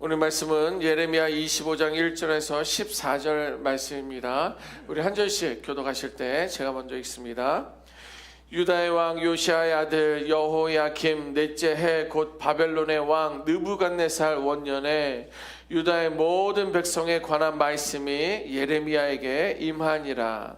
오늘 말씀은 예레미야 25장 1절에서 14절 말씀입니다. 우리 한 절씩 교독하실 때 제가 먼저 읽습니다. 유다의 왕 요시아의 아들 여호야김 넷째 해 곧 바벨론의 왕 느부갓네살 원년에 유다의 모든 백성에 관한 말씀이 예레미야에게 임하니라.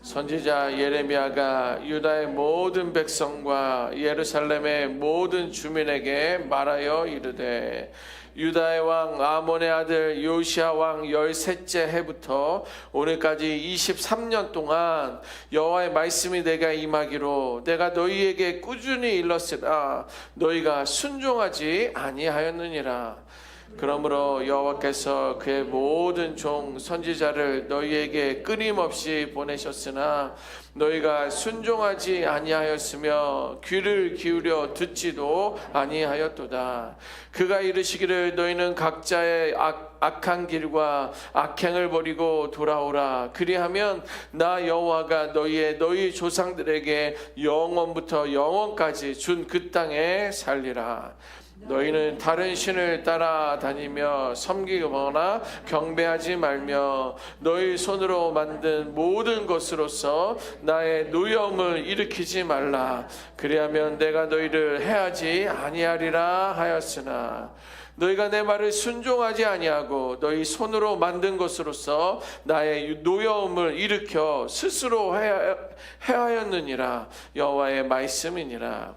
선지자 예레미야가 유다의 모든 백성과 예루살렘의 모든 주민에게 말하여 이르되 유다의 왕 아몬의 아들 요시아 왕 13째 해부터 오늘까지 23년 동안 여호와의 말씀이 내게 임하기로 내가 너희에게 꾸준히 일렀으나 너희가 순종하지 아니하였느니라. 그러므로 여호와께서 그의 모든 종 선지자를 너희에게 끊임없이 보내셨으나 너희가 순종하지 아니하였으며 귀를 기울여 듣지도 아니하였도다. 그가 이르시기를 너희는 각자의 악한 길과 악행을 버리고 돌아오라. 그리하면 나 여호와가 너희 조상들에게 영원부터 영원까지 준 그 땅에 살리라. 너희는 다른 신을 따라다니며 섬기거나 경배하지 말며 너희 손으로 만든 모든 것으로서 나의 노여움을 일으키지 말라. 그리하면 내가 너희를 해하지 아니하리라 하였으나 너희가 내 말을 순종하지 아니하고 너희 손으로 만든 것으로서 나의 노여움을 일으켜 스스로 해하였느니라. 여호와의 말씀이니라.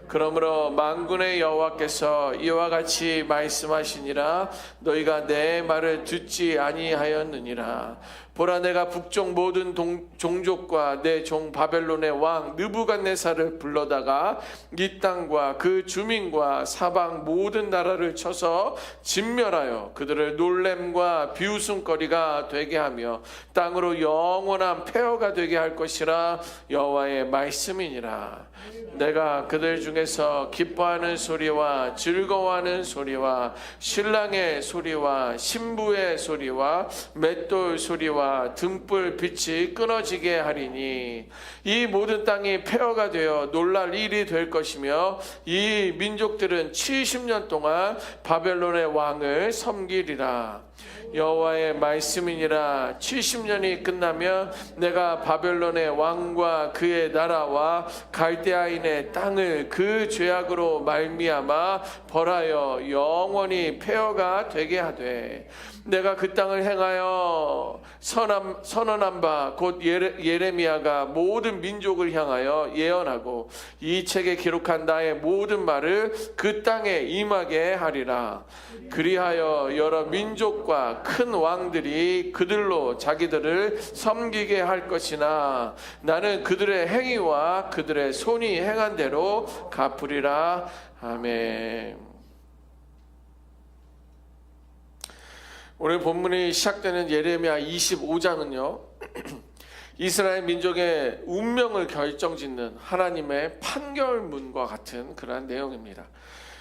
그러므로 만군의 여호와께서 이와 같이 말씀하시니라. 너희가 내 말을 듣지 아니하였느니라. 보라, 내가 북쪽 모든 종족과 내 종 바벨론의 왕 느부갓네살을 불러다가 이 땅과 그 주민과 사방 모든 나라를 쳐서 진멸하여 그들을 놀램과 비웃음거리가 되게 하며 땅으로 영원한 폐허가 되게 할 것이라. 여호와의 말씀이니라. 내가 그들 중에서 기뻐하는 소리와 즐거워하는 소리와 신랑의 소리와 신부의 소리와 맷돌 소리와 등불 빛이 끊어지게 하리니 이 모든 땅이 폐허가 되어 놀랄 일이 될 것이며 이 민족들은 70년 동안 바벨론의 왕을 섬기리라. 여호와의 말씀이니라. 70년이 끝나면 내가 바벨론의 왕과 그의 나라와 갈대아인의 땅을 그 죄악으로 말미암아 벌하여 영원히 폐허가 되게 하되 내가 그 땅을 행하여 선언한 바 곧 예레미야가 모든 민족을 향하여 예언하고 이 책에 기록한 나의 모든 말을 그 땅에 임하게 하리라. 그리하여 여러 민족과 큰 왕들이 그들로 자기들을 섬기게 할 것이나 나는 그들의 행위와 그들의 손이 행한 대로 갚으리라. 아멘. 오늘 본문이 시작되는 예레미야 25장은요 이스라엘 민족의 운명을 결정짓는 하나님의 판결문과 같은 그러한 내용입니다.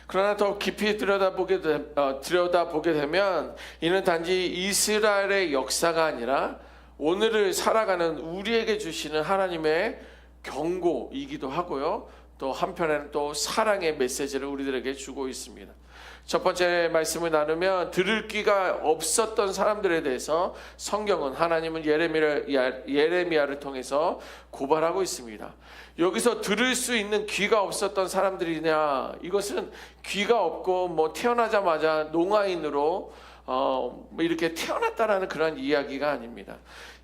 그러나 더 깊이 들여다보게 되면 이는 단지 이스라엘의 역사가 아니라 오늘을 살아가는 우리에게 주시는 하나님의 경고이기도 하고요, 또 한편에는 또 사랑의 메시지를 우리들에게 주고 있습니다. 첫 번째 말씀을 나누면 들을 귀가 없었던 사람들에 대해서 성경은 하나님은 예레미야를 통해서 고발하고 있습니다. 여기서 들을 수 있는 귀가 없었던 사람들이냐, 이것은 귀가 없고 태어나자마자 농아인으로 이렇게 태어났다라는 그런 이야기가 아닙니다.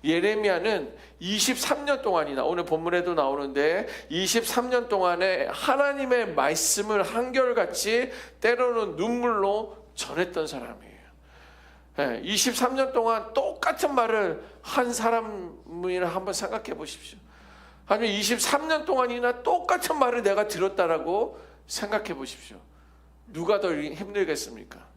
예레미야는 23년 동안이나 오늘 본문에도 나오는데 23년 동안에 하나님의 말씀을 한결같이 때로는 눈물로 전했던 사람이에요. 23년 동안 똑같은 말을 한 사람이나 한번 생각해 보십시오. 아니면 23년 동안이나 똑같은 말을 내가 들었다라고 생각해 보십시오. 누가 더 힘들겠습니까?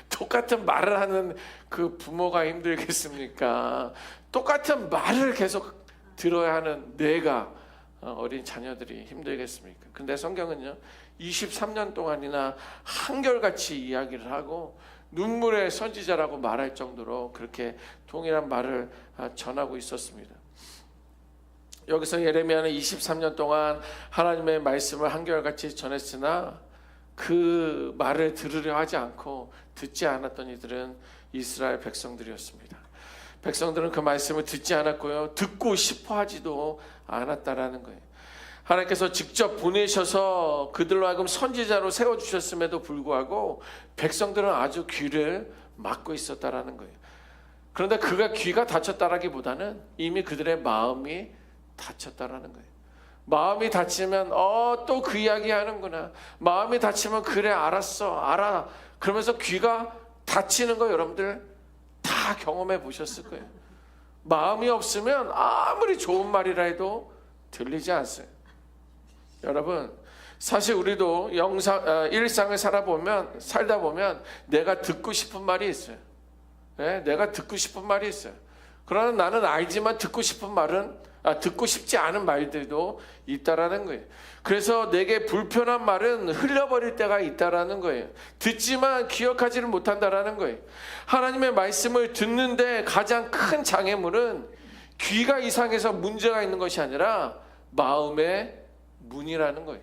똑같은 말을 하는 그 부모가 힘들겠습니까? 똑같은 말을 계속 들어야 하는 내가 어린 자녀들이 힘들겠습니까? 근데 성경은요 23년 동안이나 한결같이 이야기를 하고 눈물의 선지자라고 말할 정도로 그렇게 동일한 말을 전하고 있었습니다. 여기서 예레미야는 23년 동안 하나님의 말씀을 한결같이 전했으나 그 말을 들으려 하지 않고 듣지 않았던 이들은 이스라엘 백성들이었습니다. 백성들은 그 말씀을 듣지 않았고요, 듣고 싶어 하지도 않았다라는 거예요. 하나님께서 직접 보내셔서 그들로 하여금 선지자로 세워주셨음에도 불구하고 백성들은 아주 귀를 막고 있었다라는 거예요. 그런데 그가 귀가 닫혔다라기보다는 이미 그들의 마음이 닫혔다라는 거예요. 마음이 닫히면 또 그 이야기 하는구나. 마음이 닫히면 그래 알았어 알아. 그러면서 귀가 닫히는 거 여러분들 다 경험해 보셨을 거예요. 마음이 없으면 아무리 좋은 말이라 해도 들리지 않아요. 여러분 사실 우리도 일상을 살다 보면 내가 듣고 싶은 말이 있어요. 네? 내가 듣고 싶은 말이 있어요. 그러나 나는 알지만 듣고 싶지 않은 말들도 있다라는 거예요. 그래서 내게 불편한 말은 흘려버릴 때가 있다라는 거예요. 듣지만 기억하지를 못한다라는 거예요. 하나님의 말씀을 듣는데 가장 큰 장애물은 귀가 이상해서 문제가 있는 것이 아니라 마음의 문이라는 거예요.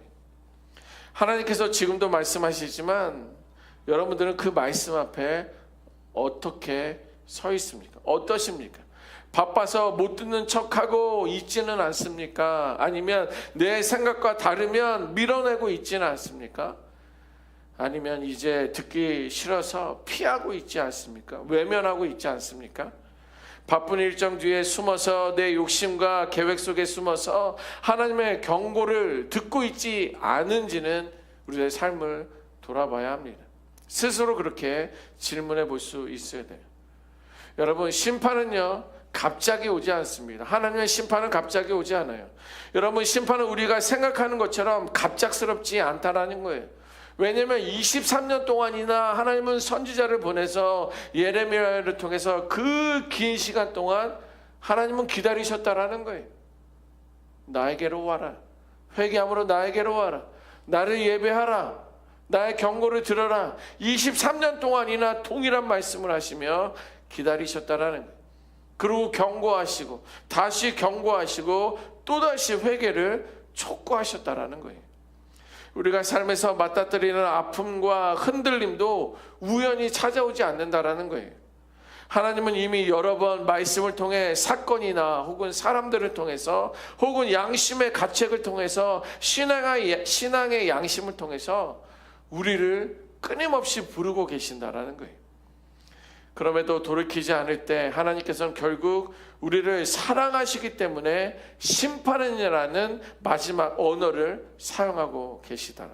하나님께서 지금도 말씀하시지만 여러분들은 그 말씀 앞에 어떻게 서 있습니까? 어떠십니까? 바빠서 못 듣는 척하고 있지는 않습니까? 아니면 내 생각과 다르면 밀어내고 있지는 않습니까? 아니면 이제 듣기 싫어서 피하고 있지 않습니까? 외면하고 있지 않습니까? 바쁜 일정 뒤에 숨어서 내 욕심과 계획 속에 숨어서 하나님의 경고를 듣고 있지 않은지는 우리의 삶을 돌아봐야 합니다. 스스로 그렇게 질문해 볼 수 있어야 돼요. 여러분 심판은요 갑자기 오지 않습니다. 하나님의 심판은 갑자기 오지 않아요. 여러분 심판은 우리가 생각하는 것처럼 갑작스럽지 않다라는 거예요. 왜냐하면 23년 동안이나 하나님은 선지자를 보내서 예레미야를 통해서 그 긴 시간 동안 하나님은 기다리셨다라는 거예요. 나에게로 와라. 회개함으로 나에게로 와라. 나를 예배하라. 나의 경고를 들어라. 23년 동안이나 동일한 말씀을 하시며 기다리셨다라는 거예요. 그리고 경고하시고 다시 경고하시고 또다시 회개를 촉구하셨다라는 거예요. 우리가 삶에서 맞닥뜨리는 아픔과 흔들림도 우연히 찾아오지 않는다라는 거예요. 하나님은 이미 여러 번 말씀을 통해 사건이나 혹은 사람들을 통해서 혹은 양심의 가책을 통해서 신앙의 양심을 통해서 우리를 끊임없이 부르고 계신다라는 거예요. 그럼에도 돌이키지 않을 때 하나님께서는 결국 우리를 사랑하시기 때문에 심판이라는 마지막 언어를 사용하고 계시다는.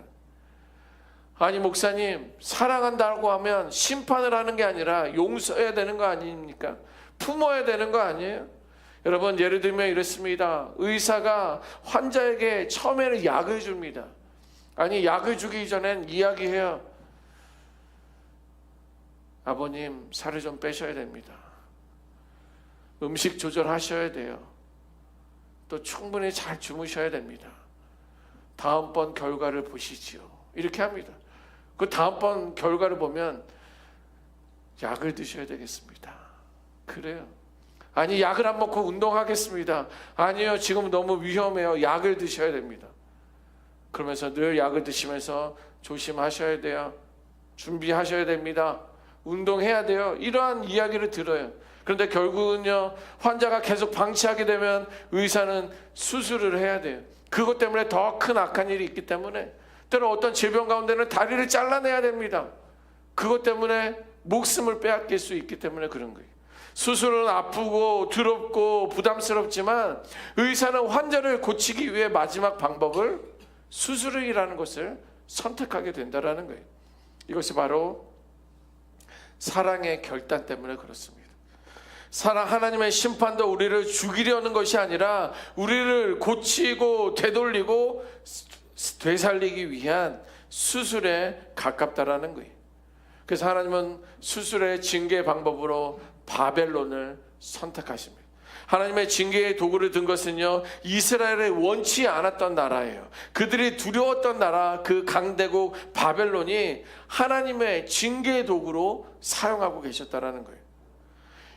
아니 목사님 사랑한다고 하면 심판을 하는 게 아니라 용서해야 되는 거 아닙니까? 품어야 되는 거 아니에요? 여러분 예를 들면 이렇습니다. 의사가 환자에게 처음에는 약을 줍니다. 아니 약을 주기 전엔 이야기해요. 아버님 살을 좀 빼셔야 됩니다. 음식 조절하셔야 돼요. 또 충분히 잘 주무셔야 됩니다. 다음번 결과를 보시지요. 이렇게 합니다. 그 다음번 결과를 보면 약을 드셔야 되겠습니다. 그래요. 아니 약을 안 먹고 운동하겠습니다. 아니요 지금 너무 위험해요. 약을 드셔야 됩니다. 그러면서 늘 약을 드시면서 조심하셔야 돼요. 준비하셔야 됩니다. 운동해야 돼요. 이러한 이야기를 들어요. 그런데 결국은요 환자가 계속 방치하게 되면 의사는 수술을 해야 돼요. 그것 때문에 더 큰 악한 일이 있기 때문에 때로 어떤 질병 가운데는 다리를 잘라내야 됩니다. 그것 때문에 목숨을 빼앗길 수 있기 때문에 그런 거예요. 수술은 아프고 두렵고 부담스럽지만 의사는 환자를 고치기 위해 마지막 방법을 수술이라는 것을 선택하게 된다는 거예요. 이것이 바로 사랑의 결단 때문에 그렇습니다. 하나님의 심판도 우리를 죽이려는 것이 아니라 우리를 고치고 되돌리고 되살리기 위한 수술에 가깝다라는 거예요. 그래서 하나님은 수술의 징계 방법으로 바벨론을 선택하십니다. 하나님의 징계의 도구를 든 것은요 이스라엘을 원치 않았던 나라예요. 그들이 두려웠던 나라 그 강대국 바벨론이 하나님의 징계의 도구로 사용하고 계셨다라는 거예요.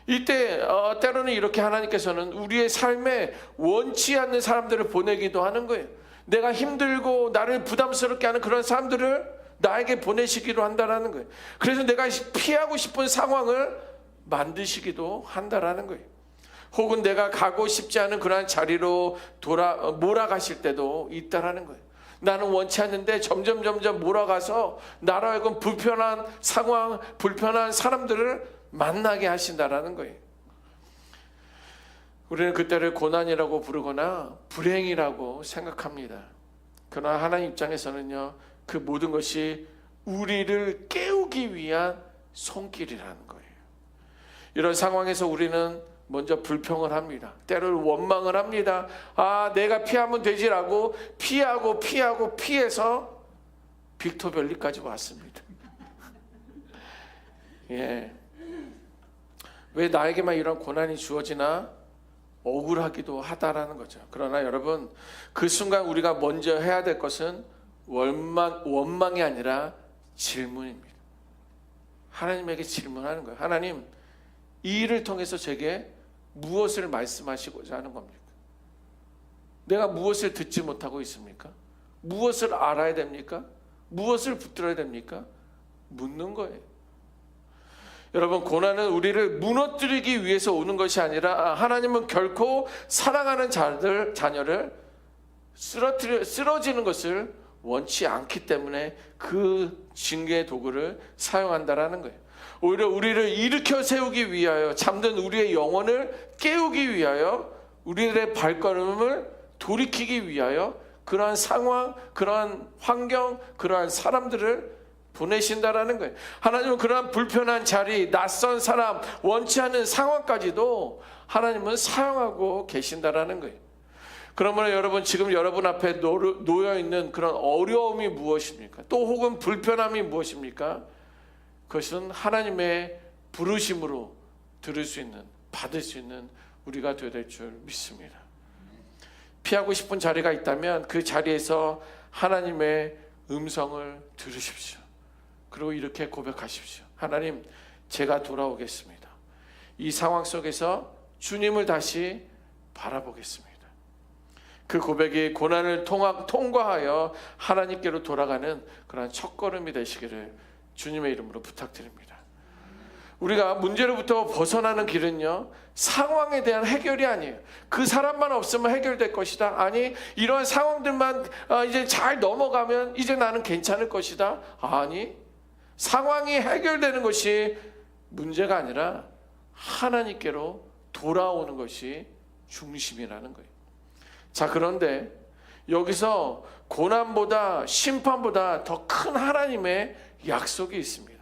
이때 때로는 이렇게 하나님께서는 우리의 삶에 원치 않는 사람들을 보내기도 하는 거예요. 내가 힘들고 나를 부담스럽게 하는 그런 사람들을 나에게 보내시기도 한다라는 거예요. 그래서 내가 피하고 싶은 상황을 만드시기도 한다라는 거예요. 혹은 내가 가고 싶지 않은 그러한 자리로 몰아가실 때도 있다라는 거예요. 나는 원치 않는데 점점 몰아가서 나로 하여금 불편한 상황, 불편한 사람들을 만나게 하신다라는 거예요. 우리는 그때를 고난이라고 부르거나 불행이라고 생각합니다. 그러나 하나님 입장에서는요, 그 모든 것이 우리를 깨우기 위한 손길이라는 거예요. 이런 상황에서 우리는 먼저 불평을 합니다. 때로는 원망을 합니다. 내가 피하면 되지라고 피해서 빅토밸리까지 왔습니다. 예. 왜 나에게만 이런 고난이 주어지나 억울하기도 하다라는 거죠. 그러나 여러분, 그 순간 우리가 먼저 해야 될 것은 원망이 아니라 질문입니다. 하나님에게 질문하는 거예요. 하나님, 이 일을 통해서 제게 무엇을 말씀하시고자 하는 겁니까? 내가 무엇을 듣지 못하고 있습니까? 무엇을 알아야 됩니까? 무엇을 붙들어야 됩니까? 묻는 거예요. 여러분, 고난은 우리를 무너뜨리기 위해서 오는 것이 아니라 하나님은 결코 사랑하는 자녀를 쓰러지는 것을 원치 않기 때문에 그 징계의 도구를 사용한다라는 거예요. 오히려 우리를 일으켜 세우기 위하여, 잠든 우리의 영혼을 깨우기 위하여, 우리들의 발걸음을 돌이키기 위하여 그러한 상황, 그러한 환경, 그러한 사람들을 보내신다라는 거예요. 하나님은 그러한 불편한 자리, 낯선 사람, 원치 않은 상황까지도 하나님은 사용하고 계신다라는 거예요. 그러면 여러분, 지금 여러분 앞에 놓여 있는 그런 어려움이 무엇입니까? 또 혹은 불편함이 무엇입니까? 그것은 하나님의 부르심으로 들을 수 있는, 받을 수 있는 우리가 되어야 될 줄 믿습니다. 피하고 싶은 자리가 있다면 그 자리에서 하나님의 음성을 들으십시오. 그리고 이렇게 고백하십시오. 하나님, 제가 돌아오겠습니다. 이 상황 속에서 주님을 다시 바라보겠습니다. 그 고백이 고난을 통과하여 하나님께로 돌아가는 그런 첫걸음이 되시기를 주님의 이름으로 부탁드립니다. 우리가 문제로부터 벗어나는 길은요, 상황에 대한 해결이 아니에요. 그 사람만 없으면 해결될 것이다. 아니, 이런 상황들만 이제 잘 넘어가면 이제 나는 괜찮을 것이다. 아니, 상황이 해결되는 것이 문제가 아니라 하나님께로 돌아오는 것이 중심이라는 거예요. 자, 그런데 여기서 고난보다 심판보다 더 큰 하나님의 약속이 있습니다.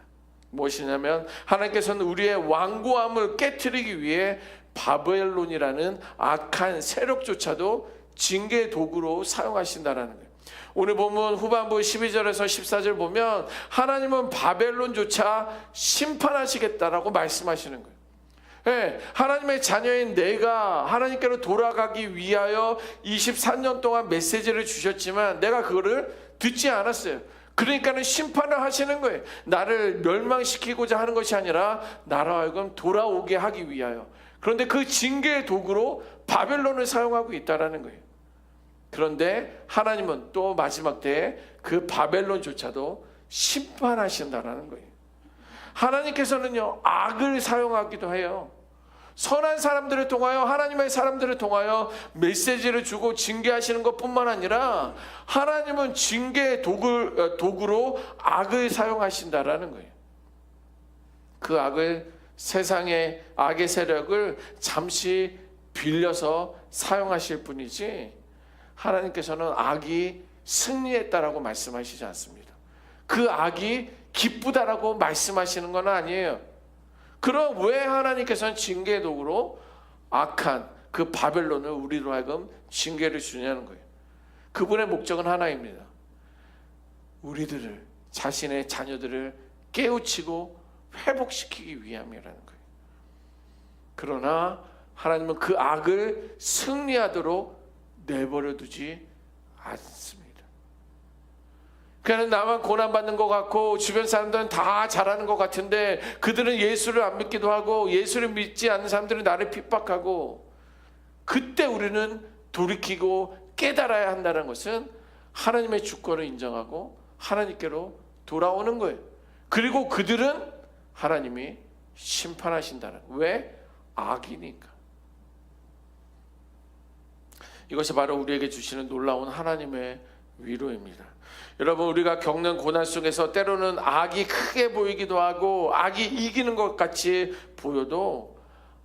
무엇이냐면 하나님께서는 우리의 완고함을 깨트리기 위해 바벨론이라는 악한 세력조차도 징계의 도구로 사용하신다라는 거예요. 오늘 보면 후반부 12절에서 14절 보면 하나님은 바벨론조차 심판하시겠다라고 말씀하시는 거예요. 네, 하나님의 자녀인 내가 하나님께로 돌아가기 위하여 24년 동안 메시지를 주셨지만 내가 그거를 듣지 않았어요. 그러니까는 심판을 하시는 거예요. 나를 멸망시키고자 하는 것이 아니라 나로 하여금 돌아오게 하기 위하여. 그런데 그 징계의 도구로 바벨론을 사용하고 있다는 거예요. 그런데 하나님은 또 마지막 때에 그 바벨론조차도 심판하신다는 거예요. 하나님께서는요, 악을 사용하기도 해요. 선한 사람들을 통하여, 하나님의 사람들을 통하여 메시지를 주고 징계하시는 것뿐만 아니라 하나님은 징계의 도구로 악을 사용하신다라는 거예요. 그 악을, 세상의 악의 세력을 잠시 빌려서 사용하실 뿐이지 하나님께서는 악이 승리했다라고 말씀하시지 않습니다. 그 악이 기쁘다라고 말씀하시는 건 아니에요. 그럼 왜 하나님께서는 징계의 도구로 악한 그 바벨론을 우리로 하여금 징계를 주냐는 거예요. 그분의 목적은 하나입니다. 우리들을, 자신의 자녀들을 깨우치고 회복시키기 위함이라는 거예요. 그러나 하나님은 그 악을 승리하도록 내버려 두지 않습니다. 그냥 나만 고난받는 것 같고 주변 사람들은 다 잘하는 것 같은데 그들은 예수를 안 믿기도 하고 예수를 믿지 않는 사람들은 나를 핍박하고, 그때 우리는 돌이키고 깨달아야 한다는 것은 하나님의 주권을 인정하고 하나님께로 돌아오는 거예요. 그리고 그들은 하나님이 심판하신다는 거예요. 왜? 악이니까. 이것이 바로 우리에게 주시는 놀라운 하나님의 위로입니다. 여러분, 우리가 겪는 고난 속에서 때로는 악이 크게 보이기도 하고 악이 이기는 것 같이 보여도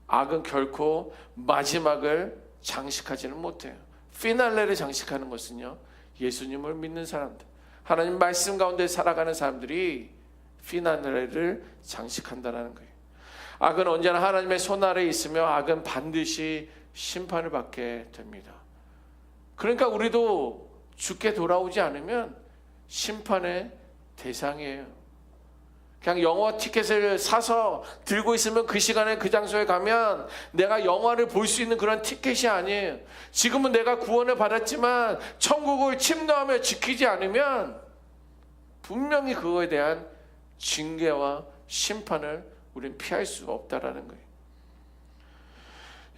악은 결코 마지막을 장식하지는 못해요. 피날레를 장식하는 것은요, 예수님을 믿는 사람들, 하나님 말씀 가운데 살아가는 사람들이 피날레를 장식한다는 거예요. 악은 언제나 하나님의 손 아래에 있으며 악은 반드시 심판을 받게 됩니다. 그러니까 우리도 죽게 돌아오지 않으면 심판의 대상이에요. 그냥 영화 티켓을 사서 들고 있으면 그 시간에 그 장소에 가면 내가 영화를 볼 수 있는 그런 티켓이 아니에요. 지금은 내가 구원을 받았지만 천국을 침노하며 지키지 않으면 분명히 그거에 대한 징계와 심판을 우리는 피할 수가 없다라는 거예요.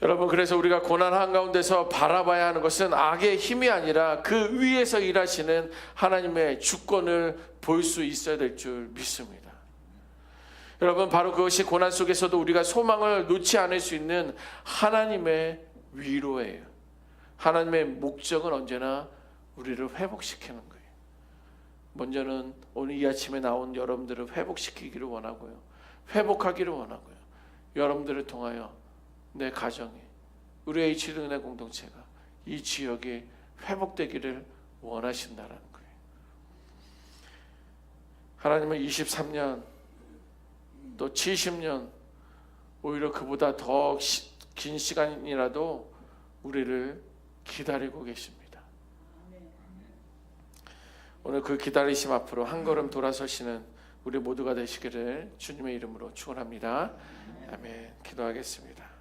여러분, 그래서 우리가 고난 한가운데서 바라봐야 하는 것은 악의 힘이 아니라 그 위에서 일하시는 하나님의 주권을 볼 수 있어야 될 줄 믿습니다. 여러분, 바로 그것이 고난 속에서도 우리가 소망을 놓지 않을 수 있는 하나님의 위로예요. 하나님의 목적은 언제나 우리를 회복시키는 거예요. 먼저는 오늘 이 아침에 나온 여러분들을 회복시키기를 원하고요, 회복하기를 원하고요, 여러분들을 통하여 내 가정이, 우리 H은혜 공동체가, 이 지역이 회복되기를 원하신다라는 거예요. 하나님은 23년 또 70년, 오히려 그보다 더 긴 시간이라도 우리를 기다리고 계십니다. 오늘 그 기다리심 앞으로 한 걸음 돌아서시는 우리 모두가 되시기를 주님의 이름으로 축원합니다. 아멘. 기도하겠습니다.